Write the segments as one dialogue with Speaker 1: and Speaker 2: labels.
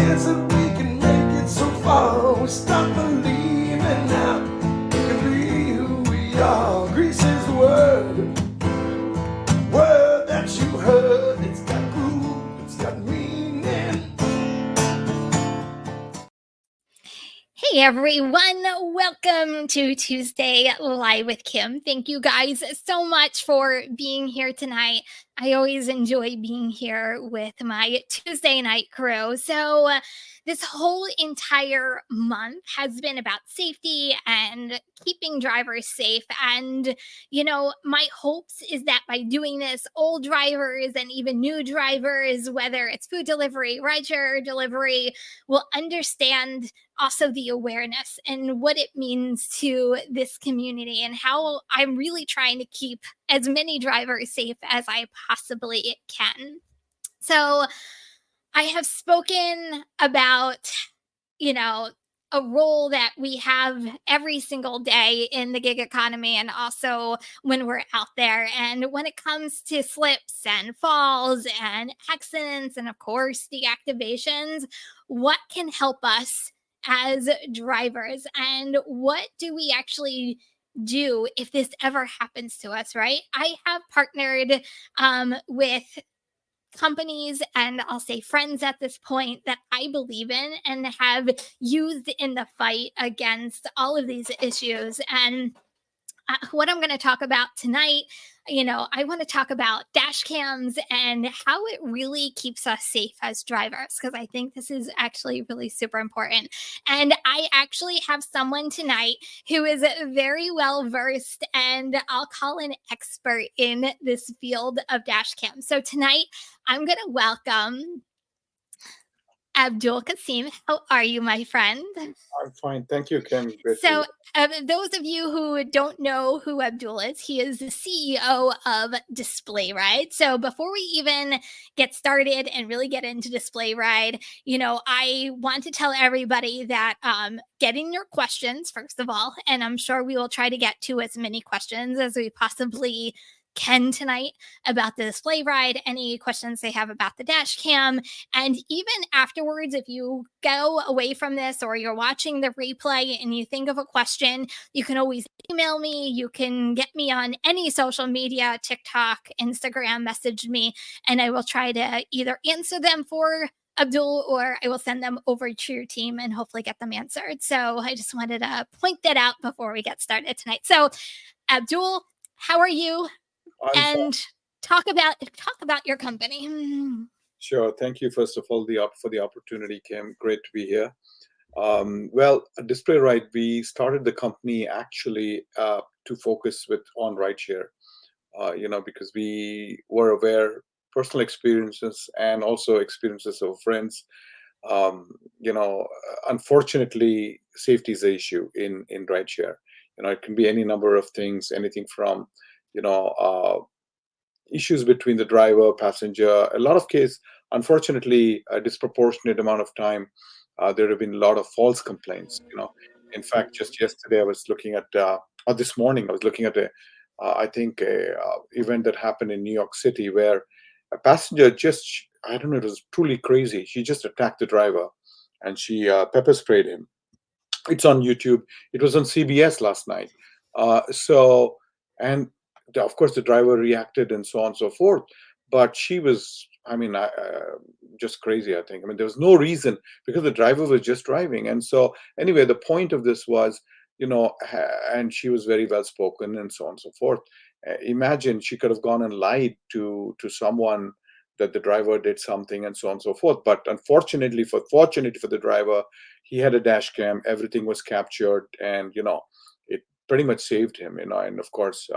Speaker 1: chance that we can make it so far. We start believing now we can be who we are. Greece is the word that you heard. It's got groove, it's got meaning.
Speaker 2: Hey everyone, welcome to Tuesday Live with Kim. Thank you guys so much for being here tonight. I always enjoy being here with my Tuesday night crew. So, this whole entire month has been about safety and keeping drivers safe. And, my hopes is that by doing this, old drivers and even new drivers, whether it's food delivery, rideshare delivery, will understand also the awareness and what it means to this community and how I'm really trying to keep as many drivers safe as I possibly can. So, I have spoken about, you know, a role that we have every single day in the gig economy and also when we're out there. And when it comes to slips and falls and accidents and, of course, deactivations, what can help us as drivers? And what do we actually do if this ever happens to us, right? I have partnered with companies and I'll say friends at this point that I believe in and have used in the fight against all of these issues. And what I'm going to talk about tonight, I want to talk about dash cams and how it really keeps us safe as drivers, because I think this is actually really super important. And I actually have someone tonight who is very well versed and I'll call an expert in this field of dash cams. So tonight, I'm going to welcome Abdul Kasim. How are you, my friend?
Speaker 1: I'm fine. Thank you, Kim. Great to
Speaker 2: So, those of you who don't know who Abdul is, he is the CEO of Displayride. So, before we even get started and really get into Displayride, I want to tell everybody that getting your questions, first of all, and I'm sure we will try to get to as many questions as we possibly can tonight about the Displayride, any questions they have about the dash cam. And even afterwards, if you go away from this or you're watching the replay and you think of a question, you can always email me. You can get me on any social media, TikTok, Instagram, message me, and I will try to either answer them for Abdul or I will send them over to your team and hopefully get them answered. So I just wanted to point that out before we get started tonight. So, Abdul, how are you?
Speaker 1: I'm fine.
Speaker 2: And talk about your company.
Speaker 1: Sure. Thank you, first of all, for the opportunity, Kim. Great to be here. Well, at Displayride, we started the company actually to focus on rideshare. Because we were aware personal experiences and also experiences of friends. Um, Unfortunately, safety is an issue in rideshare. It can be any number of things, anything from you know uh, issues between the driver, passenger. A lot of case, unfortunately, a disproportionate amount of time, there have been a lot of false complaints. In fact, just yesterday I was looking at, or this morning I was looking at I think a event that happened in New York City where a passenger just, I don't know, it was truly crazy. She just attacked the driver, and she pepper sprayed him. It's on YouTube. It was on CBS last night. So, and of course, the driver reacted and so on and so forth. But she was, I mean, just crazy, I think. I mean, there was no reason because the driver was just driving. And so, anyway, the point of this was, and she was very well spoken and so on and so forth. Imagine she could have gone and lied to someone that the driver did something and so on and so forth. But fortunately for the driver, he had a dash cam, everything was captured, and it pretty much saved him. And of course,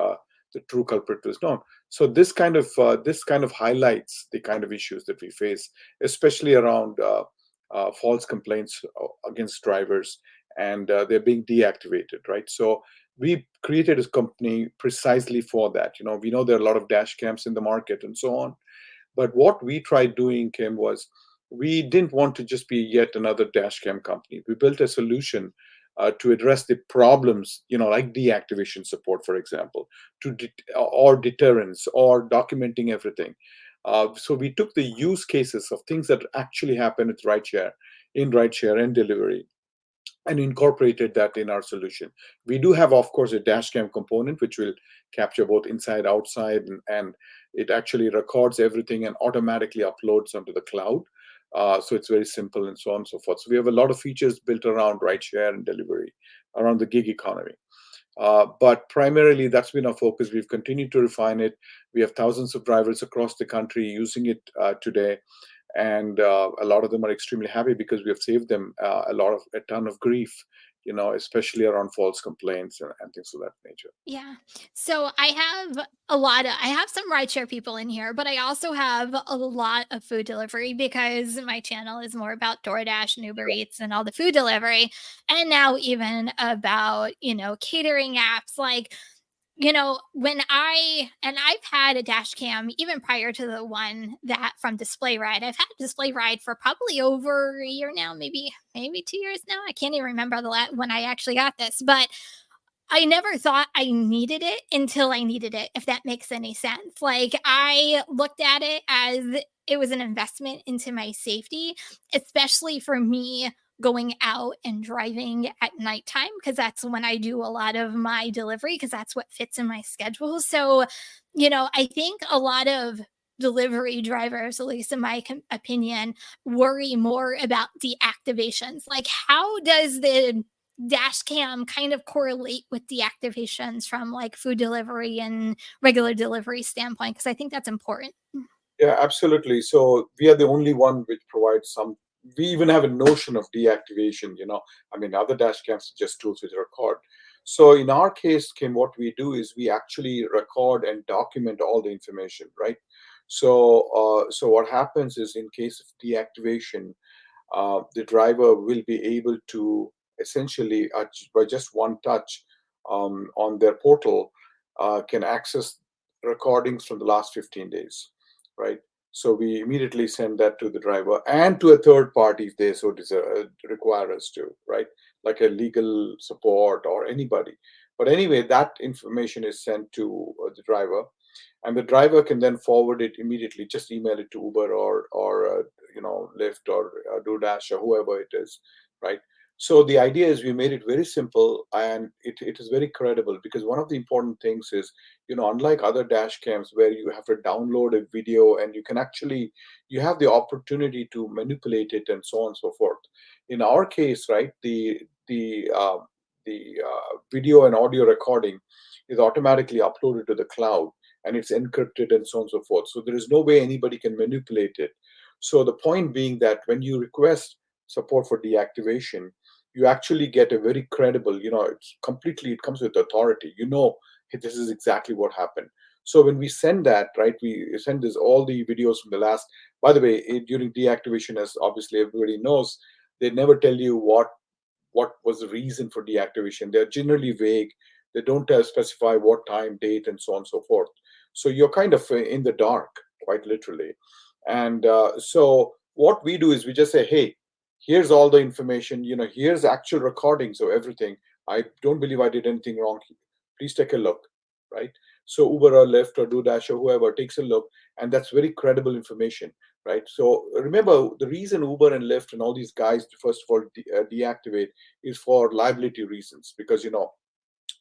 Speaker 1: the true culprit was known. So this kind of highlights the kind of issues that we face, especially around false complaints against drivers, and they're being deactivated, right? So we created a company precisely for that. We know there are a lot of dash cams in the market and so on, but what we tried doing, Kim, was we didn't want to just be yet another dash cam company. We built a solution to address the problems, like deactivation support, for example, or deterrence or documenting everything. So we took the use cases of things that actually happen with rideshare, in rideshare and delivery, and incorporated that in our solution. We do have, of course, a dash cam component which will capture both inside, outside, and it actually records everything and automatically uploads onto the cloud. So it's very simple and so on and so forth. So we have a lot of features built around rideshare and delivery, around the gig economy. But primarily, that's been our focus. We've continued to refine it. We have thousands of drivers across the country using it today, and a lot of them are extremely happy because we have saved them a ton of grief, especially around false complaints and things of that nature.
Speaker 2: Yeah. So I have some rideshare people in here, but I also have a lot of food delivery because my channel is more about DoorDash and Uber Eats and all the food delivery. And now even about, catering apps like I've had a dash cam even prior to the one that from Displayride. I've had Displayride for probably over a year now, maybe 2 years now. I can't even remember when I actually got this, but I never thought I needed it until I needed it, if that makes any sense. Like, I looked at it as it was an investment into my safety, especially for me going out and driving at nighttime, because that's when I do a lot of my delivery, because that's what fits in my schedule. So, I think a lot of delivery drivers, at least in my opinion, worry more about deactivations. Like, how does the dash cam kind of correlate with deactivations from like food delivery and regular delivery standpoint? Because I think that's important.
Speaker 1: Yeah, absolutely. So we are the only one which provides some. We even have a notion of deactivation. I mean, other dash cams are just tools which record. So in our case, Kim, what we do is we actually record and document all the information, right? So what happens is, in case of deactivation, the driver will be able to essentially, by just one touch on their portal, can access recordings from the last 15 days, right? So we immediately send that to the driver and to a third party if they so desire, require us to, right? Like a legal support or anybody. But anyway, that information is sent to the driver, and the driver can then forward it immediately. Just email it to Uber or Lyft or DoorDash or whoever it is, right? So the idea is we made it very simple, and it is very credible, because one of the important things is, unlike other dash cams where you have to download a video and you have the opportunity to manipulate it and so on and so forth. In our case, right, the video and audio recording is automatically uploaded to the cloud, and it's encrypted and so on and so forth. So there is no way anybody can manipulate it. So the point being that when you request support for deactivation, you actually get a very credible, it comes with authority. Hey, this is exactly what happened. So when we send that, right, we send this all the videos from the last. By the way, during deactivation, as obviously everybody knows, they never tell you what was the reason for deactivation. They're generally vague. They don't specify what time, date, and so on and so forth. So you're kind of in the dark, quite literally. And so what we do is we just say, hey, here's all the information. Here's actual recordings of everything. I don't believe I did anything wrong. Please take a look, right? So Uber or Lyft or DoorDash or whoever takes a look, and that's very credible information, right? So remember, the reason Uber and Lyft and all these guys, first of all, deactivate is for liability reasons. Because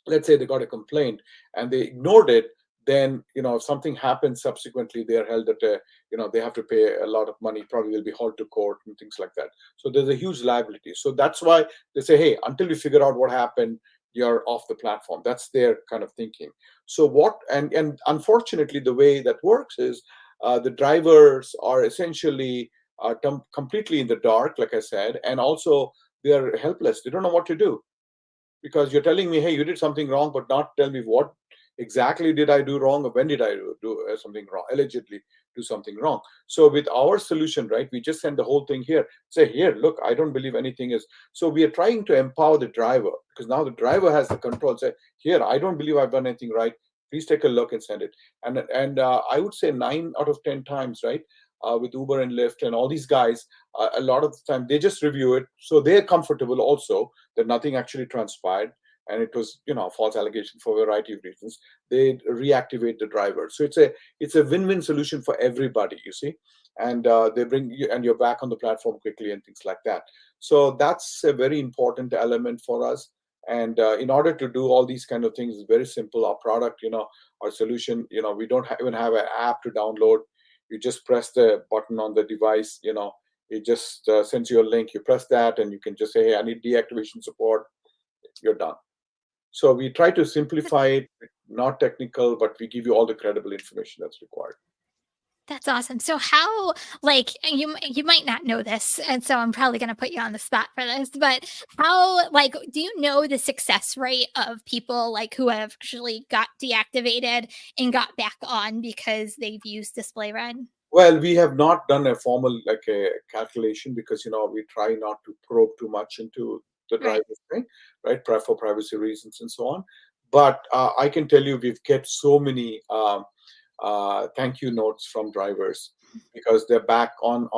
Speaker 1: let's say they got a complaint and they ignored it, then if something happens subsequently, they are held at they have to pay a lot of money, probably will be hauled to court and things like that. So there's a huge liability. So that's why they say, hey, until we figure out what happened, you're off the platform. That's their kind of thinking. So and unfortunately, the way that works is, the drivers are essentially completely in the dark, like I said, and also they are helpless. They don't know what to do, because you're telling me, hey, you did something wrong, but not tell me what exactly did I do wrong, or when did I do something wrong, allegedly do something wrong. So with our solution, right, we just send the whole thing here, say, here, look, I don't believe anything is. So we are trying to empower the driver, because now the driver has the control. Say, here, I don't believe I've done anything right. Please take a look and send it. And I would say 9 out of 10 times, right, with Uber and Lyft and all these guys, a lot of the time they just review it, so they're comfortable also that nothing actually transpired, and it was, a false allegation for a variety of reasons, they reactivate the driver. So it's a win-win solution for everybody, you see. And they bring you, and you're back on the platform quickly and things like that. So that's a very important element for us. And in order to do all these kind of things, it's very simple. Our product, our solution, we don't even have an app to download. You just press the button on the device, it just sends you a link. You press that, and you can just say, "Hey, I need deactivation support." You're done. So we try to simplify it, not technical, but we give you all the credible information that's required.
Speaker 2: That's awesome. So how, like, you might not know this, and so I'm probably gonna put you on the spot for this, but how, like, do you know the success rate of people like who have actually got deactivated and got back on because they've used Displayride?
Speaker 1: Well, we have not done a formal like a calculation because we try not to probe too much into the
Speaker 2: Right.
Speaker 1: driver's thing, right? For privacy reasons and so on. But I can tell you, we've get so many thank you notes from drivers because they're back on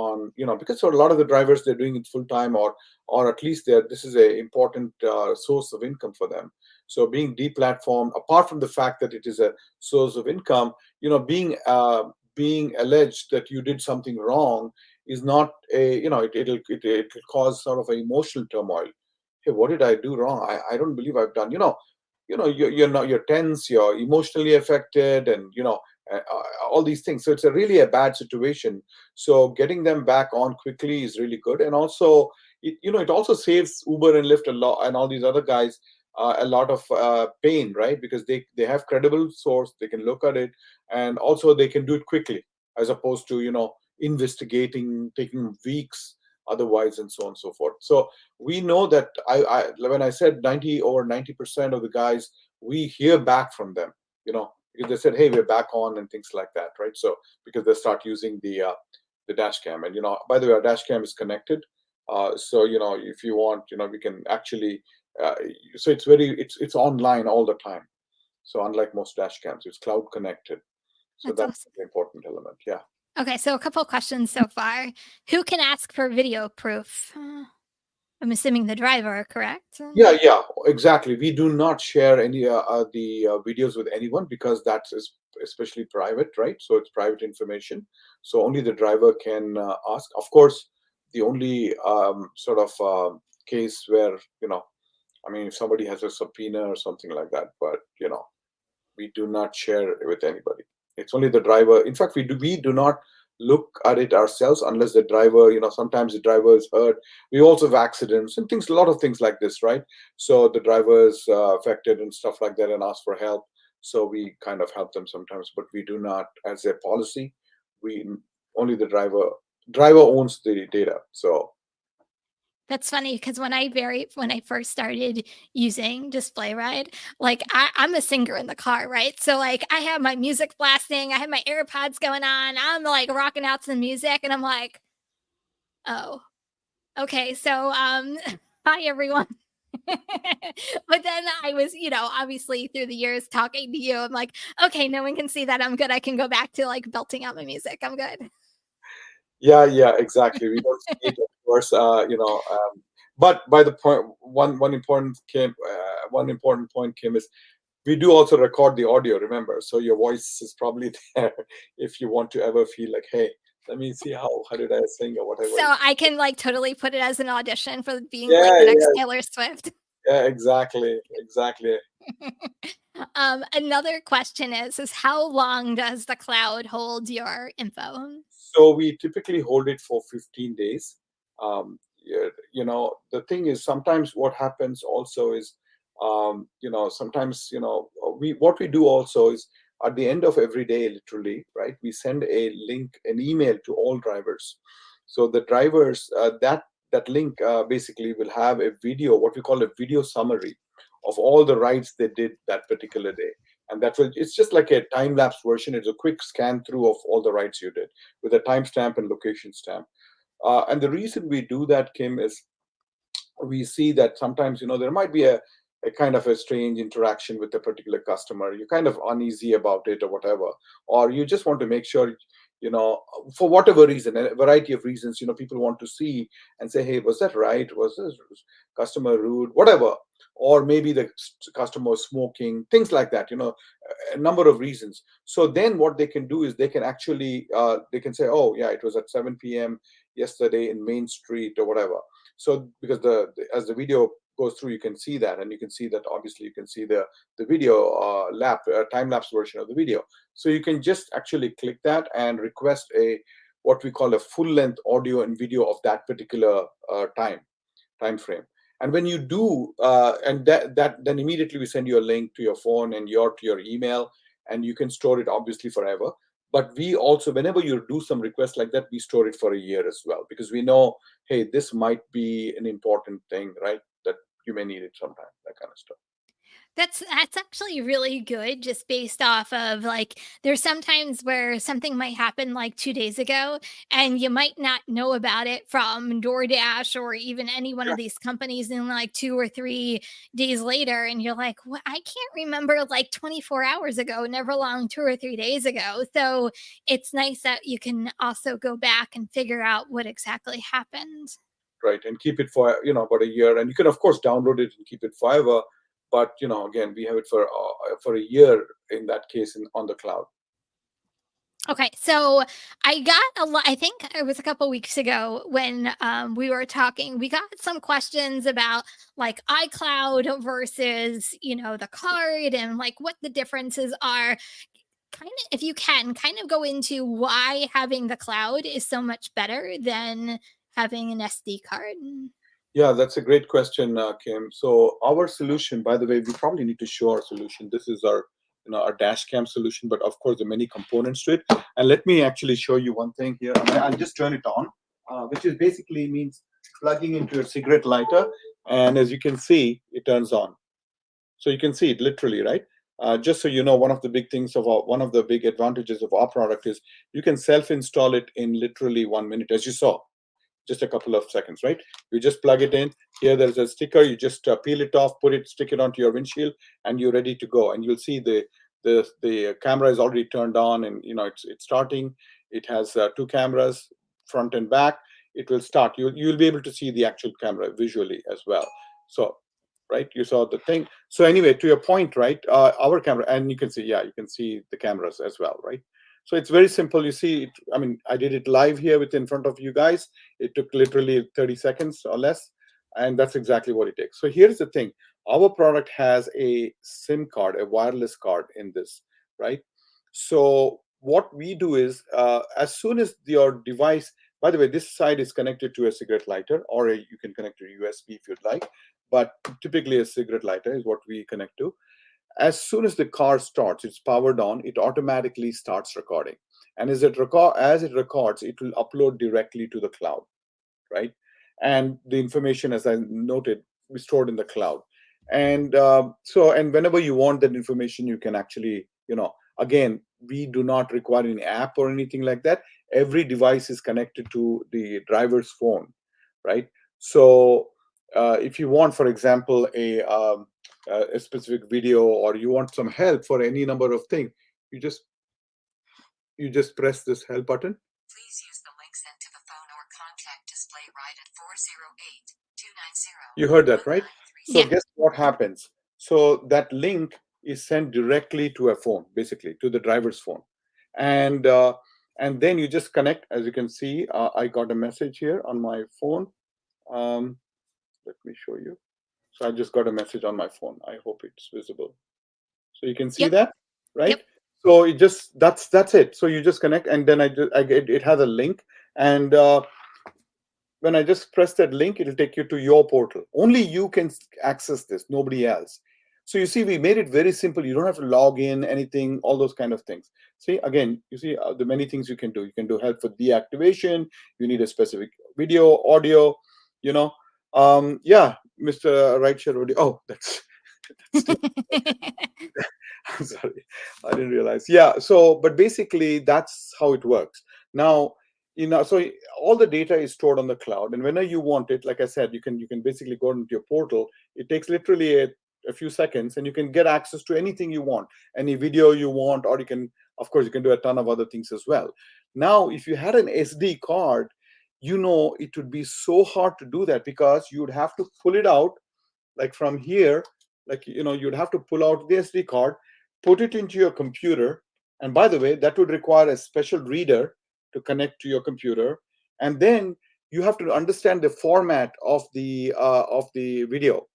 Speaker 1: because for a lot of the drivers they're doing it full time, or at least this is a important source of income for them. So being deplatformed, apart from the fact that it is a source of income, being alleged that you did something wrong is not a it'll cause sort of an emotional turmoil. Hey, what did I do wrong? I don't believe I've done, you're not, you're tense, you're emotionally affected, and all these things. So it's a really a bad situation. So getting them back on quickly is really good. And also it also saves Uber and Lyft a lot, and all these other guys a lot of pain, right? Because they have credible source, they can look at it, and also they can do it quickly, as opposed to investigating, taking weeks otherwise, and so on and so forth. So we know that when I said 90% of the guys, we hear back from them, because they said, "Hey, we're back on," and things like that, right? So because they start using the dash cam, and by the way, our dash cam is connected. So if you want, we can actually. Uh, so it's online all the time. So unlike most dash cams, it's cloud connected. So
Speaker 2: That's
Speaker 1: that's
Speaker 2: awesome.
Speaker 1: the important element. Yeah.
Speaker 2: Okay, so a couple of questions so far. Who can ask for video proof? I'm assuming the driver, correct?
Speaker 1: Yeah, yeah, exactly. We do not share any the videos with anyone because that's especially private, right? So it's private information. So only the driver can ask. Of course, the only sort of case where I mean, if somebody has a subpoena or something like that, but we do not share it with anybody. It's only the driver. In fact, we do not look at it ourselves unless the driver, sometimes the driver is hurt. We also have accidents and things, a lot of things like this, right? So the driver is affected and stuff like that and ask for help. So we kind of help them sometimes, but we do not, as a policy, we only the driver owns the data. So
Speaker 2: That's funny because when I first started using Displayride, like I'm a singer in the car, right? So like I have my music blasting, I have my AirPods going on, I'm like rocking out to the music, and I'm like, oh, okay, so hi everyone. But then I was, obviously through the years talking to you, I'm like, okay, no one can see that I'm good. I can go back to like belting out my music. I'm good.
Speaker 1: yeah, yeah, exactly. We don't see it, of course, but by the point, one important point came is we do also record the audio. Remember, so your voice is probably there if you want to ever feel like, hey, let me see how did I sing or whatever.
Speaker 2: So I can like totally put it as an audition for being like
Speaker 1: Yeah,
Speaker 2: the next
Speaker 1: yeah,
Speaker 2: Taylor Swift.
Speaker 1: yeah, exactly, exactly.
Speaker 2: Another question is how long does the cloud hold your info?
Speaker 1: So we typically hold it for 15 days. Yeah, the thing is sometimes what happens also is, sometimes, we what we do also is at the end of every day, literally, right? We send a link, an email to all drivers. So the drivers, that link basically will have a video, what we call a video summary of all the rides they did that particular day. And it's just like a time lapse version. It's a quick scan through of all the rides you did with a timestamp and location stamp. And the reason we do that, Kim, is we see that sometimes there might be a kind of a strange interaction with a particular customer. You're kind of uneasy about it or whatever, or you just want to make sure you know, for whatever reason, a variety of reasons, people want to see and say, hey, was that right? Was this customer rude? Whatever. Or maybe the customer was smoking, things like that, a number of reasons. So then what they can do is they can actually, they can say, oh, yeah, it was at 7 p.m. yesterday in Main Street or whatever. So because as the video goes through, you can see that, and you can see that obviously you can see the video time lapse version of the video. So you can just actually click that and request a what we call a full length audio and video of that particular time frame. And when you do, and that then immediately we send you a link to your phone and to your email, and you can store it obviously forever. But we also, whenever you do some requests like that, we store it for a year as well, because we know, hey, this might be an important thing, right? That you may need it sometime, that kind of stuff.
Speaker 2: That's actually really good, just based off of, like, there's sometimes where something might happen like 2 days ago, and you might not know about it from DoorDash or even any one
Speaker 1: Yeah,
Speaker 2: of these companies in, like, 2 or 3 days later, and you're like, "What? I can't remember, like, 24 hours ago, never along 2 or 3 days ago." So, it's nice that you can also go back and figure out what exactly happened.
Speaker 1: right. And keep it for about a year, and you can of course download it and keep it forever. But again, we have it for a year in that case on the cloud.
Speaker 2: Okay, so I got a lot. I think it was a couple weeks ago when we were talking. We got some questions about like iCloud versus the card and like what the differences are. Kind of, if you can, kind of go into why having the cloud is so much better than having an SD card.
Speaker 1: Yeah, that's a great question, Kim. So our solution, by the way, we probably need to show our solution. This is our dash cam solution, but of course, there are many components to it. And let me actually show you one thing here. I'll just turn it on, which is basically means plugging into a cigarette lighter, and as you can see, it turns on. So you can see it literally, right? Just so you know, one of the big advantages of our product is you can self-install it in literally 1 minute, as you saw, just a couple of seconds, right? You just plug it in. Here, there's a sticker. You just peel it off, stick it onto your windshield, and you're ready to go. And you'll see the camera is already turned on, and it's starting. It has two cameras, front and back. It will start. You'll be able to see the actual camera visually as well. So, right, you saw the thing. So anyway, to your point, right, our camera, and you can see, yeah, you can see the cameras as well, right? So it's very simple. You see, I mean, I did it live here in front of you guys. It took literally 30 seconds or less, and that's exactly what it takes. So here's the thing. Our product has a SIM card, a wireless card in this, right? So what we do is, as soon as your device, by the way, this side is connected to a cigarette lighter, or you can connect to a USB if you'd like, but typically a cigarette lighter is what we connect to. As soon as the car starts, it's powered on, it automatically starts recording. And as it records, it will upload directly to the cloud, right? And the information, as I noted, is stored in the cloud. And and whenever you want that information, you can actually, again, we do not require any app or anything like that. Every device is connected to the driver's phone, right? So if you want, for example, a specific video, or you want some help for any number of things, you just press this help button. Please use the link sent to the phone or contact Displayride at 408-290. You heard that, right? So
Speaker 2: Yeah.
Speaker 1: guess what happens? So that link is sent directly to a phone, basically to the driver's phone, and then you just connect. As you can see, I got a message here on my phone. Um, let me show you. So I just got a message on my phone. I hope it's visible. So you can see
Speaker 2: Yep.
Speaker 1: that, right?
Speaker 2: Yep.
Speaker 1: So it just that's it. So you just connect, and then I get it has a link, and when I just press that link, it'll take you to your portal. Only you can access this, nobody else. So you see, we made it very simple. You don't have to log in, anything, all those kind of things. See, again, you see the many things you can do. You can do help for deactivation. You need a specific video, audio, you know. Yeah, Mr. Rideshare audio. Oh, that's I'm sorry, I didn't realize. Yeah, so but basically that's how it works. Now, so all the data is stored on the cloud, and whenever you want it, like I said, you can basically go into your portal. It takes literally a few seconds, and you can get access to anything you want, any video you want, or you can, of course, you can do a ton of other things as well. Now, if you had an SD card, it would be so hard to do that, because you would have to pull it out, like from here, like, you'd have to pull out the SD card, put it into your computer. And by the way, that would require a special reader to connect to your computer. And then you have to understand the format of the video,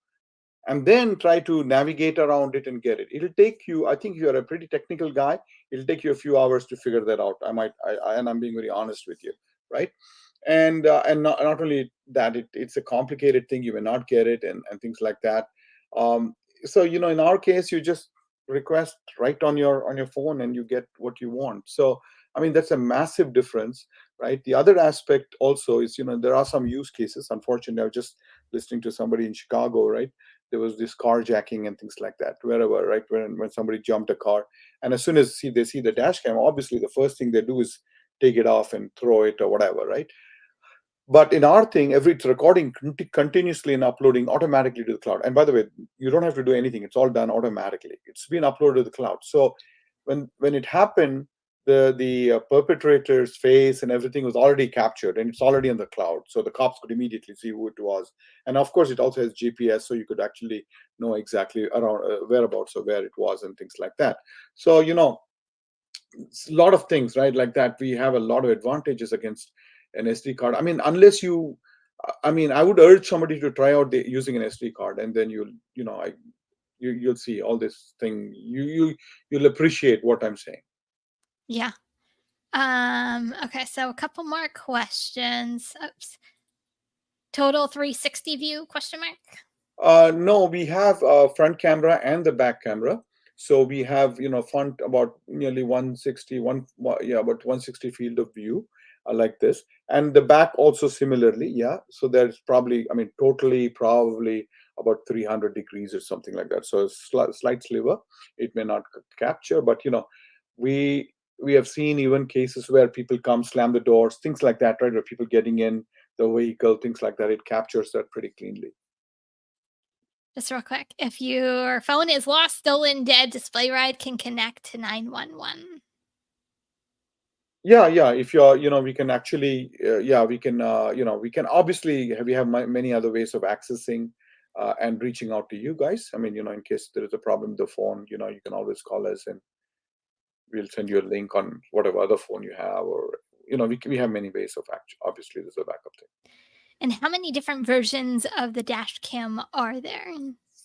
Speaker 1: and then try to navigate around it and get it. It'll take you, I think you're a pretty technical guy, it'll take you a few hours to figure that out. And I'm being very honest with you, right? And not only that, it's a complicated thing, you may not get it, and things like that. So in our case, you just request right on your phone, and you get what you want. So I mean, that's a massive difference, right? The other aspect also is, there are some use cases. Unfortunately, I was just listening to somebody in Chicago, right? There was this carjacking and things like that, wherever, right? When somebody jumped a car, and as soon as they see the dash cam, obviously the first thing they do is take it off and throw it or whatever, right? But in our thing, it's recording continuously and uploading automatically to the cloud. And by the way, you don't have to do anything; it's all done automatically. It's been uploaded to the cloud. So when it happened, the perpetrator's face and everything was already captured, and it's already in the cloud. So the cops could immediately see who it was. And of course, it also has GPS, so you could actually know exactly around whereabouts or where it was and things like that. So it's a lot of things, right? Like that, we have a lot of advantages against an SD card. I mean, I would urge somebody to try out using an SD card, and then you'll see all this thing. You'll appreciate what I'm saying.
Speaker 2: Yeah. Okay, so a couple more questions. Oops. Total 360 view, question mark?
Speaker 1: No, we have front camera and the back camera. So we have, front about nearly 160, about 160 field of view, like this. And the back also similarly, yeah. So there's probably, totally probably about 300 degrees or something like that. So a slight sliver, it may not capture, but, we we have seen even cases where people come, slam the doors, things like that, right? Or people getting in the vehicle, things like that. It captures that pretty cleanly.
Speaker 2: Just real quick. If your phone is lost, stolen, dead, Displayride can connect to 911.
Speaker 1: Yeah. If you're, we can actually, yeah, we can obviously we have many other ways of accessing and reaching out to you guys. I mean, in case there is a problem with the phone, you can always call us, and we'll send you a link on whatever other phone you have, or we have many ways of obviously there's a backup thing.
Speaker 2: And how many different versions of the dash cam are there?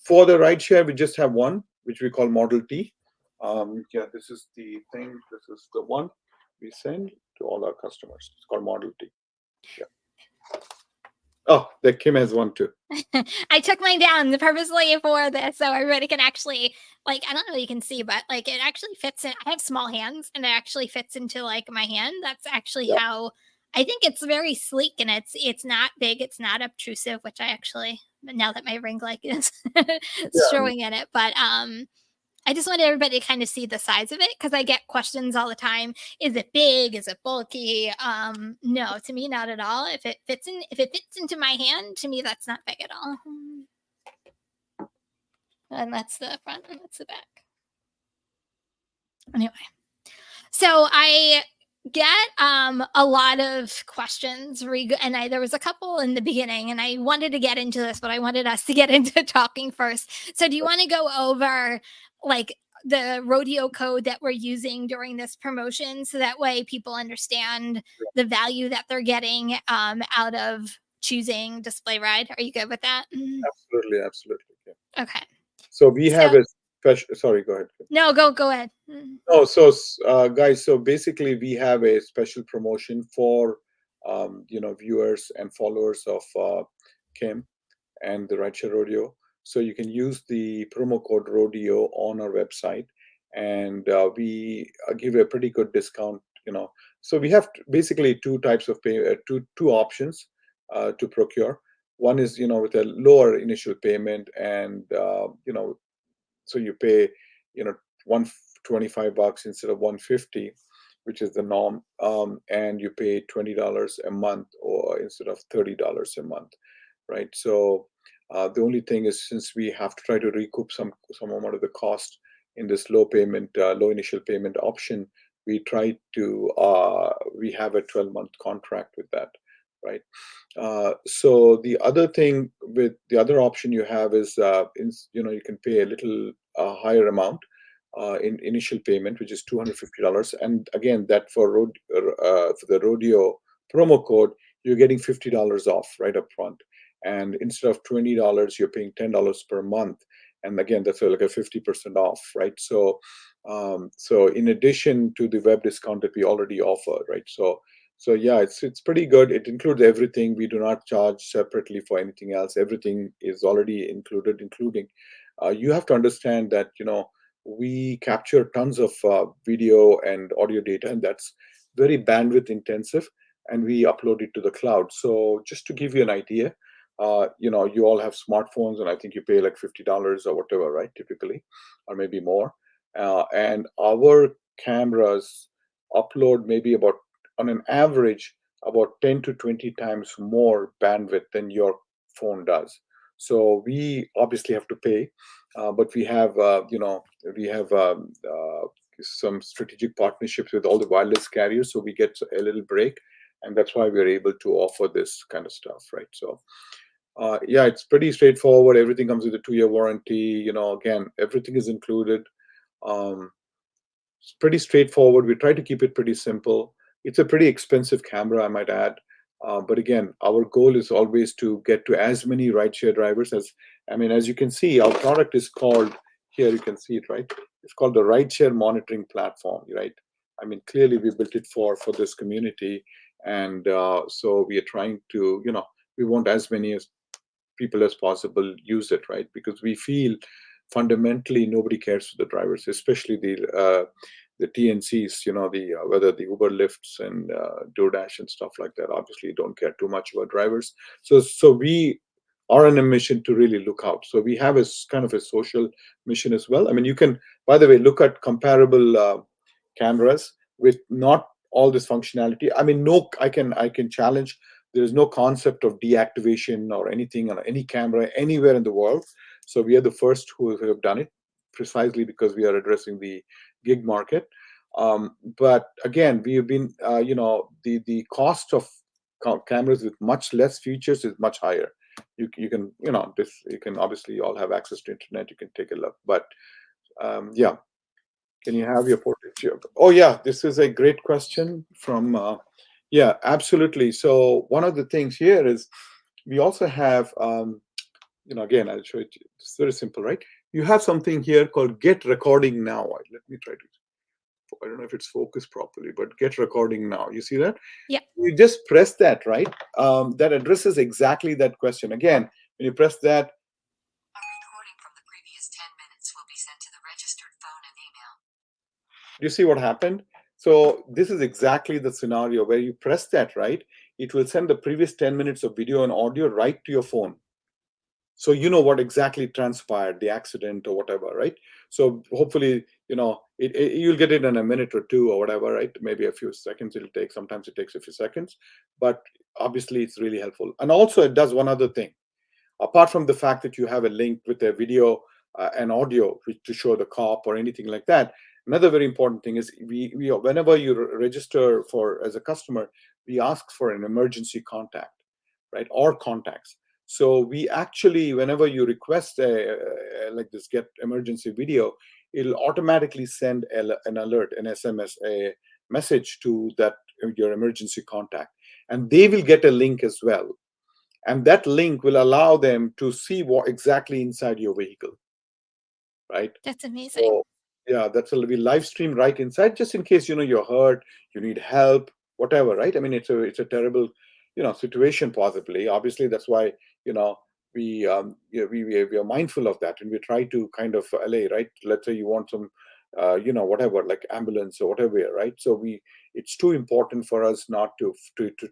Speaker 1: For the ride share, we just have one, which we call Model T. Yeah, this is the thing. This is the one we send to all our customers. It's called Model T. Yeah. Oh, the Kim has one too.
Speaker 2: I took mine down purposely for this so everybody can actually, like, I don't know if you can see, but like it actually fits in. I have small hands and it actually fits into like my hand. That's actually
Speaker 1: Yeah.
Speaker 2: how I think it's very sleek, and it's not big, it's not obtrusive, which I actually, now that my ring light is
Speaker 1: Yeah.
Speaker 2: showing in it. But I just want everybody to kind of see the size of it, because I get questions all the time. Is it big? Is it bulky? No, to me, not at all. If it fits into my hand, to me, that's not big at all. And that's the front, and that's the back. Anyway, so I get a lot of questions and there was a couple in the beginning, and I wanted to get into this, but I wanted us to get into talking first. So do you want to go over like the rodeo code that we're using during this promotion, so that way people understand the value that they're getting out of choosing Displayride? Are you good with that?
Speaker 1: Absolutely, absolutely. Yeah.
Speaker 2: Okay.
Speaker 1: So we
Speaker 2: So
Speaker 1: have a special. Sorry, go ahead.
Speaker 2: no, go ahead.
Speaker 1: Oh, so guys, so basically we have a special promotion for viewers and followers of Kim and the Rideshare Rodeo. So you can use the promo code Rodeo on our website, and we give a pretty good discount. So we have basically two types of pay, two options to procure. One is with a lower initial payment, and so you pay you know 125 bucks instead of 150, which is the norm, and you pay $20 a month or instead of $30 a month, right? So The only thing is, since we have to try to recoup some amount of the cost in this low initial payment option, we have a 12-month contract with that, right? So the other thing with the other option you have is, you can pay a little higher amount in initial payment, which is $250. And again, that for the rodeo promo code, you're getting $50 off right up front. And instead of $20, you're paying $10 per month. And again, that's like a 50% off, right? So in addition to the web discount that we already offer, right? So yeah, it's pretty good. It includes everything. We do not charge separately for anything else. Everything is already included, including you have to understand that we capture tons of video and audio data, and that's very bandwidth intensive, and we upload it to the cloud. So just to give you an idea, you all have smartphones, and I think you pay like $50 or whatever, right? Typically, or maybe more. And our cameras upload maybe about, on an average, about 10 to 20 times more bandwidth than your phone does. So we obviously have to pay, but we have some strategic partnerships with all the wireless carriers, so we get a little break, and that's why we're able to offer this kind of stuff, right? So yeah, it's pretty straightforward. Everything comes with a 2-year warranty. Again, everything is included. Um, it's pretty straightforward. We try to keep it pretty simple. It's a pretty expensive camera, I might add. But again, our goal is always to get to as many rideshare drivers as, I mean, as you can see, our product is called, here you can see it, right? It's called the Rideshare Monitoring Platform, right? I mean, clearly we built it for this community. And so we are trying to, we want as many as people as possible use it, right? Because we feel fundamentally nobody cares for the drivers, especially the TNCs, the whether the Uber lifts and DoorDash and stuff like that. Obviously, don't care too much about drivers. So we are on a mission to really look out. So we have a kind of a social mission as well. I mean, you can, by the way, look at comparable cameras with not all this functionality. I mean, no, I can challenge. There is no concept of deactivation or anything on any camera anywhere in the world. So we are the first who have done it, precisely because we are addressing the gig market. But again, we have been, the cost of cameras with much less features is much higher. You can, you can obviously all have access to internet. You can take a look, but yeah. Can you have your portrait here? Oh yeah, this is a great question from. Yeah, absolutely. So one of the things here is we also have, again, I'll show it to you. It's very simple, right? You have something here called Get Recording Now. Let me try to. I don't know if it's focused properly, but Get Recording Now. You see that?
Speaker 2: Yeah.
Speaker 1: You just press that, right? That addresses exactly that question. Again, when you press that,
Speaker 3: A recording from the previous 10 minutes will be sent to the registered phone and email.
Speaker 1: you see what happened? So this is exactly the scenario where you press that, right? It will send the previous 10 minutes of video and audio right to your phone. So you know what exactly transpired, the accident or whatever, right? So hopefully, you'll get it in a minute or two or whatever, right? Maybe a few seconds it'll take. Sometimes it takes a few seconds, but obviously it's really helpful. And also it does one other thing. Apart from the fact that you have a link with a video and audio to show the cop or anything like that, another very important thing is we whenever you register for as a customer, we ask for an emergency contact, right, or contacts. So we actually, whenever you request like this get emergency video, it'll automatically send an alert, an SMS, a message to that your emergency contact, and they will get a link as well, and that link will allow them to see what exactly inside your vehicle, right?
Speaker 2: That's amazing.
Speaker 1: So yeah, that's a we live stream right inside, just in case you're hurt, you need help, whatever, right? I mean, it's a terrible situation possibly. Obviously, that's why you know we are mindful of that, and we try to kind of allay, right? Let's say you want some whatever, like ambulance or whatever, right? So we it's too important for us not to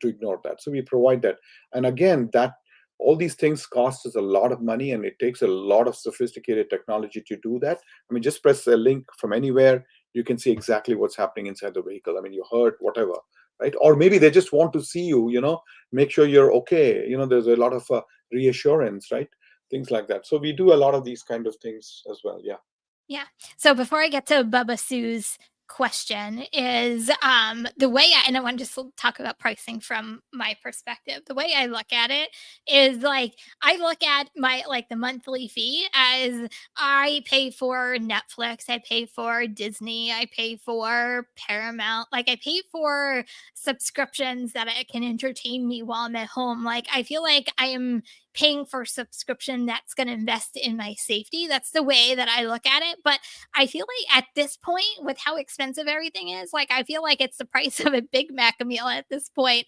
Speaker 1: ignore that, so we provide that. And again, that all these things cost us a lot of money, and it takes a lot of sophisticated technology to do that. I mean, just press a link from anywhere, you can see exactly what's happening inside the vehicle. I mean, you hurt, whatever, right? Or maybe they just want to see you, make sure you're okay. There's a lot of reassurance, right? things like that. So we do a lot of these kind of things as well. Yeah.
Speaker 2: Yeah. So before I get to Bubba Sue's question is the way and I want to just talk about pricing from my perspective. The way I look at it is like I look at my like the monthly fee as I pay for Netflix, I pay for Disney, I pay for Paramount, like I pay for subscriptions that can entertain me while I'm at home. Like I feel like I am paying for subscription that's going to invest in my safety. That's the way that I look at it. But I feel like at this point, with how expensive everything is, like I feel like it's the price of a Big Mac meal at this point.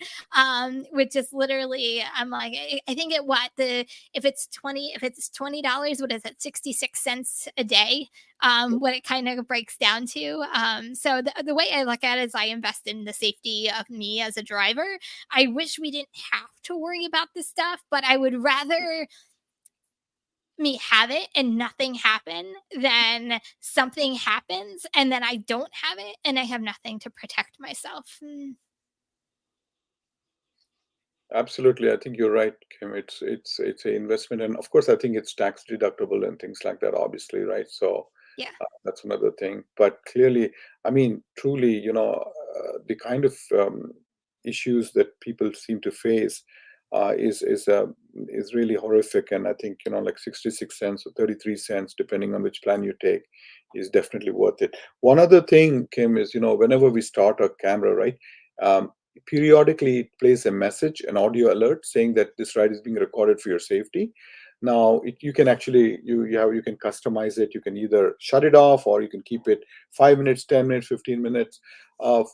Speaker 2: Which is literally, I'm like, I think it what the if it's $20, what is it, 66 cents a day? What it kind of breaks down to. So the way I look at it is I invest in the safety of me as a driver. I wish we didn't have to worry about this stuff, but I would rather me have it and nothing happen than something happens and then I don't have it and I have nothing to protect myself.
Speaker 1: Absolutely, I think you're right, Kim. It's an investment, and of course, I think it's tax deductible and things like that. Obviously, right? So
Speaker 2: Yeah.
Speaker 1: that's another thing. But clearly, I mean, truly, the kind of issues that people seem to face is really horrific. And I think like 66 cents or 33 cents, depending on which plan you take, is definitely worth it. One other thing, Kim, is whenever we start a camera, right? Um, Periodically it plays a message, an audio alert saying that this ride is being recorded for your safety. Now you can actually you can customize it. You can either shut it off or you can keep it 5 minutes, 10 minutes, 15 minutes.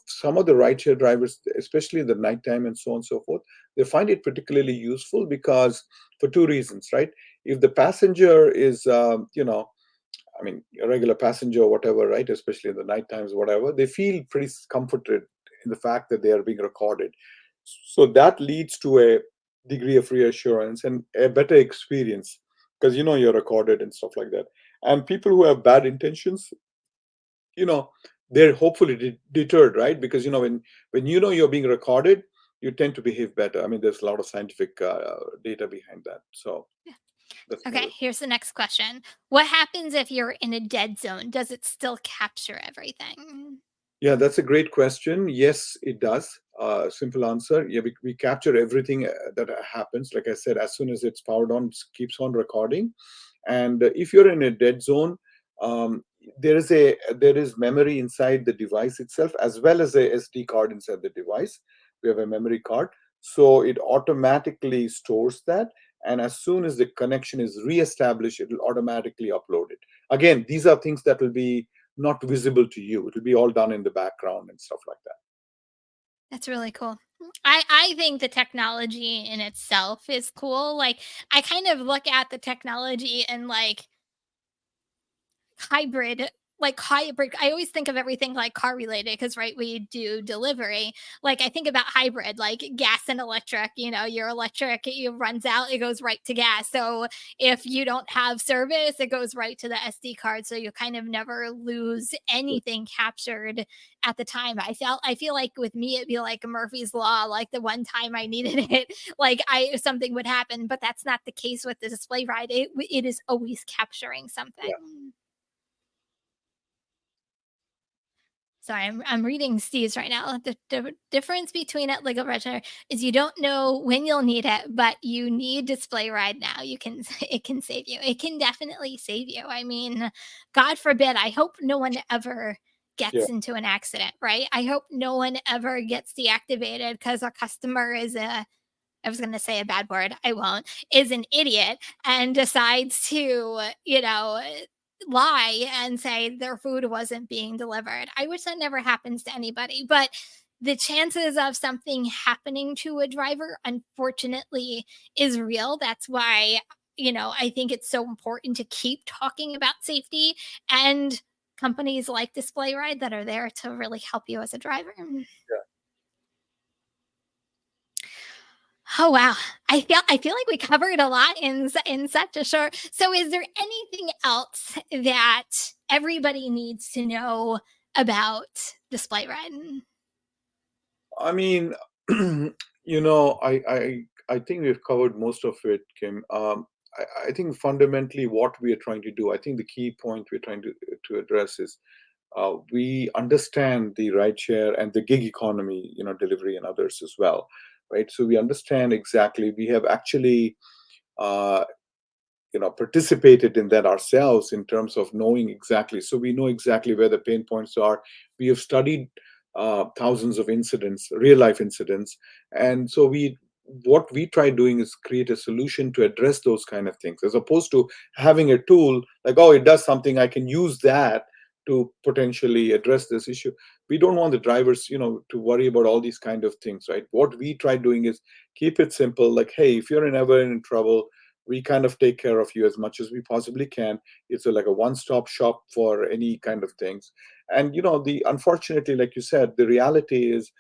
Speaker 1: Some of the rideshare drivers, especially in the nighttime and so on and so forth, they find it particularly useful because for two reasons, right? If the passenger is I mean, a regular passenger or whatever, right? Especially in the night times, whatever, they feel pretty comforted in the fact that they are being recorded. So that leads to a degree of reassurance and a better experience because you're recorded and stuff like that. And people who have bad intentions, you know, they're hopefully deterred, right? Because when you're being recorded, you tend to behave better. I mean, there's a lot of scientific data behind that. So that's
Speaker 2: Okay,
Speaker 1: another.
Speaker 2: here's the next question. What happens if you're in a dead zone? Does it still capture everything?
Speaker 1: Yeah, that's a great question. Yes, it does. Simple answer. Yeah, we capture everything that happens. Like I said, as soon as it's powered on, it keeps on recording. And if you're in a dead zone, um, there is memory inside the device itself, as well as a SD card inside the device. We have a memory card, so it automatically stores that. And as soon as the connection is reestablished, it will automatically upload it. Again, these are things that will be not visible to you. It will be all done in the background and stuff like that.
Speaker 2: That's really cool. I think the technology in itself is cool. Like I kind of look at the technology and hybrid hybrid. I always think of everything like car related because right, we do delivery. Like I think about hybrid, like gas and electric. Your electric, it runs out, it goes right to gas. So if you don't have service, it goes right to the SD card, so you kind of never lose anything captured at the time. I feel like with me it'd be like Murphy's law. Like the one time I needed it, like I something would happen, but that's not the case with the Displayride. It is always capturing something.
Speaker 1: Yeah,
Speaker 2: Sorry, I'm reading Steve's right now. The difference between it legal register is you don't know when you'll need it, but you need Displayride now. You can it can save you. It can definitely save you. I mean, God forbid. I hope no one ever
Speaker 1: yeah,
Speaker 2: gets into an accident, right? I hope no one ever gets deactivated because a customer is a I was going to say a bad word. I won't. Is an idiot and decides to, lie and say their food wasn't being delivered. I wish that never happens to anybody, but the chances of something happening to a driver, unfortunately, is real. That's why, I think it's so important to keep talking about safety and companies like Displayride that are there to really help you as a driver.
Speaker 1: yeah.
Speaker 2: Oh wow. I feel like we covered a lot in such a short. So is there anything else that everybody needs to know about display red?
Speaker 1: I mean, I think we've covered most of it, Kim. I think fundamentally what we are trying to do, I think the key point we're trying to address is we understand the rideshare and the gig economy, delivery and others as well, right? So we understand exactly. We have actually uh, participated in that ourselves in terms of knowing exactly. So we know exactly where the pain points are. We have studied thousands of incidents, real life incidents, and so what we try doing is create a solution to address those kind of things, as opposed to having a tool like, oh, it does something, I can use that to potentially address this issue. We don't want the drivers, to worry about all these kind of things, right? What we try doing is keep it simple, like, hey, if you're ever in trouble, we kind of take care of you as much as we possibly can. It's like a one-stop shop for any kind of things. And the unfortunately, like you said, the reality is,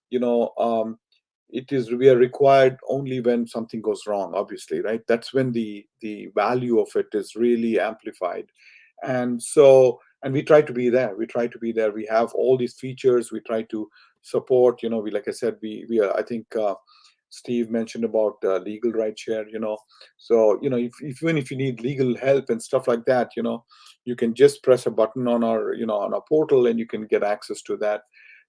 Speaker 1: you know um, it is we are required only when something goes wrong, obviously, right? That's when the value of it is really amplified. And we try to be there. We have all these features. We try to support, we, like I said, we are, I think, Steve mentioned about legal right share, so even if you need legal help and stuff like that, you can just press a button on our portal and you can get access to that.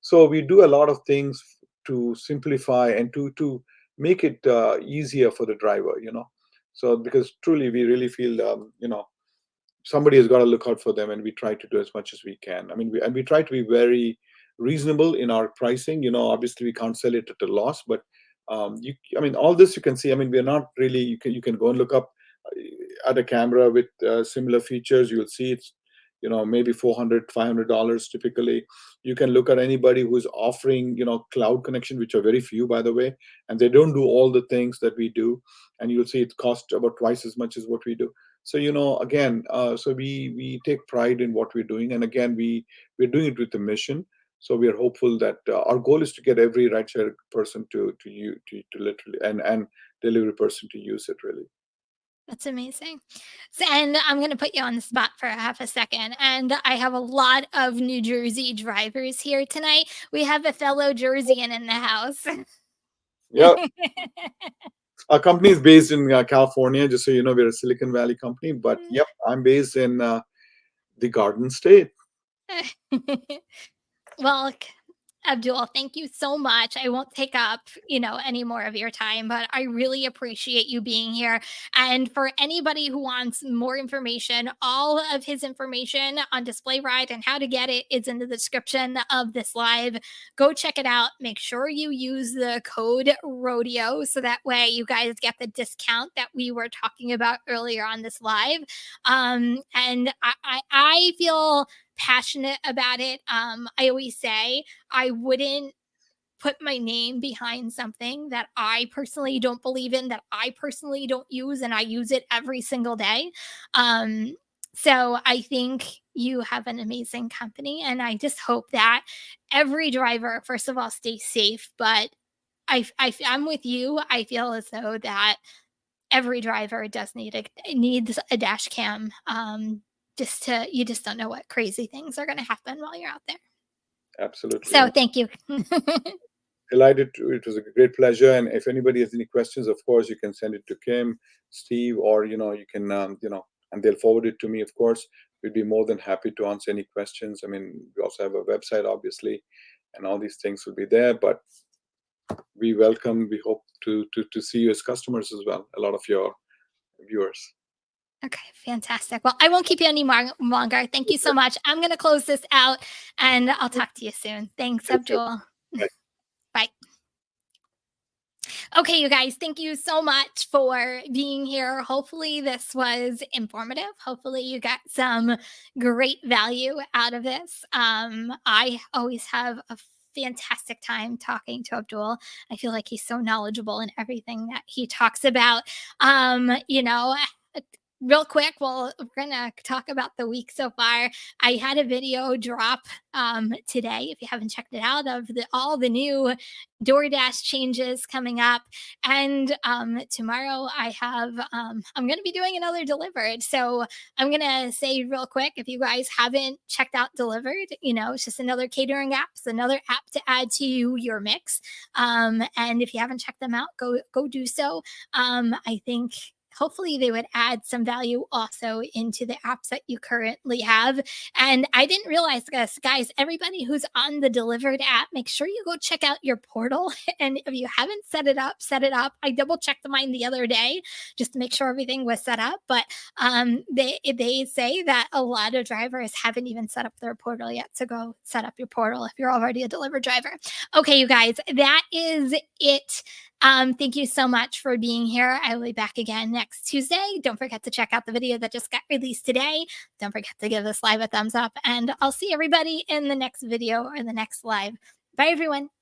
Speaker 1: So we do a lot of things to simplify and to make it easier for the driver, so because truly we really feel, somebody has got to look out for them, and we try to do as much as we can. I mean, we try to be very reasonable in our pricing. Obviously we can't sell it at a loss, but I mean, all this you can see. I mean, we're not really. You can go and look up at a camera with similar features. You'll see it's maybe $400 $500 typically. You can look at anybody who's offering cloud connection, which are very few, by the way, and they don't do all the things that we do, and you'll see it costs about twice as much as what we do. So again, so we take pride in what we're doing, and again, we're doing it with a mission. So we are hopeful that our goal is to get every rideshare person to literally, and delivery person to use it, really.
Speaker 2: That's amazing. So, and I'm going to put you on the spot for half a second. And I have a lot of New Jersey drivers here tonight. We have a fellow Jerseyan in the house.
Speaker 1: Yeah, our company is based in California. Just so you know, we're a Silicon Valley company, but yep, I'm based in the Garden State.
Speaker 2: Well, Abdul, thank you so much. I won't take up, any more of your time, but I really appreciate you being here. And for anybody who wants more information, all of his information on Displayride and how to get it is in the description of this live. Go check it out. Make sure you use the code RODEO so that way you guys get the discount that we were talking about earlier on this live. And I feel passionate about it. I always say I wouldn't put my name behind something that I personally don't believe in, that I personally don't use, and I use it every single day. Um, so I think you have an amazing company, and I just hope that every driver, first of all, stays safe. But I'm with you. I feel as though that every driver does needs a dash cam. Just to you just don't know what crazy things are going to happen while you're out there.
Speaker 1: Absolutely.
Speaker 2: So thank you.
Speaker 1: Delighted to. It was a great pleasure. And if anybody has any questions, of course, you can send it to Kim, Steve, or you can and they'll forward it to me. Of course, we'd be more than happy to answer any questions. I mean, we also have a website, obviously, and all these things will be there. But we hope to see you as customers as well. A lot of your viewers.
Speaker 2: Okay, fantastic. Well, I won't keep you any longer. Thank you so much. I'm going to close this out and I'll talk to you soon. Thanks,
Speaker 1: Take care.
Speaker 2: Abdul.
Speaker 1: Bye.
Speaker 2: Bye. Okay, you guys, thank you so much for being here. Hopefully, this was informative. Hopefully, you got some great value out of this. I always have a fantastic time talking to Abdul. I feel like he's so knowledgeable in everything that he talks about. Um, you know, Real quick, well, we're gonna talk about the week so far. I had a video drop today. If you haven't checked it out, of all the new DoorDash changes coming up. And tomorrow I'm going to be doing another Delivered. So I'm going to say real quick, if you guys haven't checked out Delivered, it's just another catering app. It's another app to add to your mix. And if you haven't checked them out, go do so. I think hopefully they would add some value also into the apps that you currently have. And I didn't realize this, guys, everybody who's on the Delivered app, make sure you go check out your portal. And if you haven't set it up, set it up. I double checked mine the other day just to make sure everything was set up. But they say that a lot of drivers haven't even set up their portal yet. So go set up your portal if you're already a Delivered driver. Okay, you guys, that is it. Thank you so much for being here. I will be back again next Tuesday. Don't forget to check out the video that just got released today. Don't forget to give this live a thumbs up, and I'll see everybody in the next video or the next live. Bye, everyone.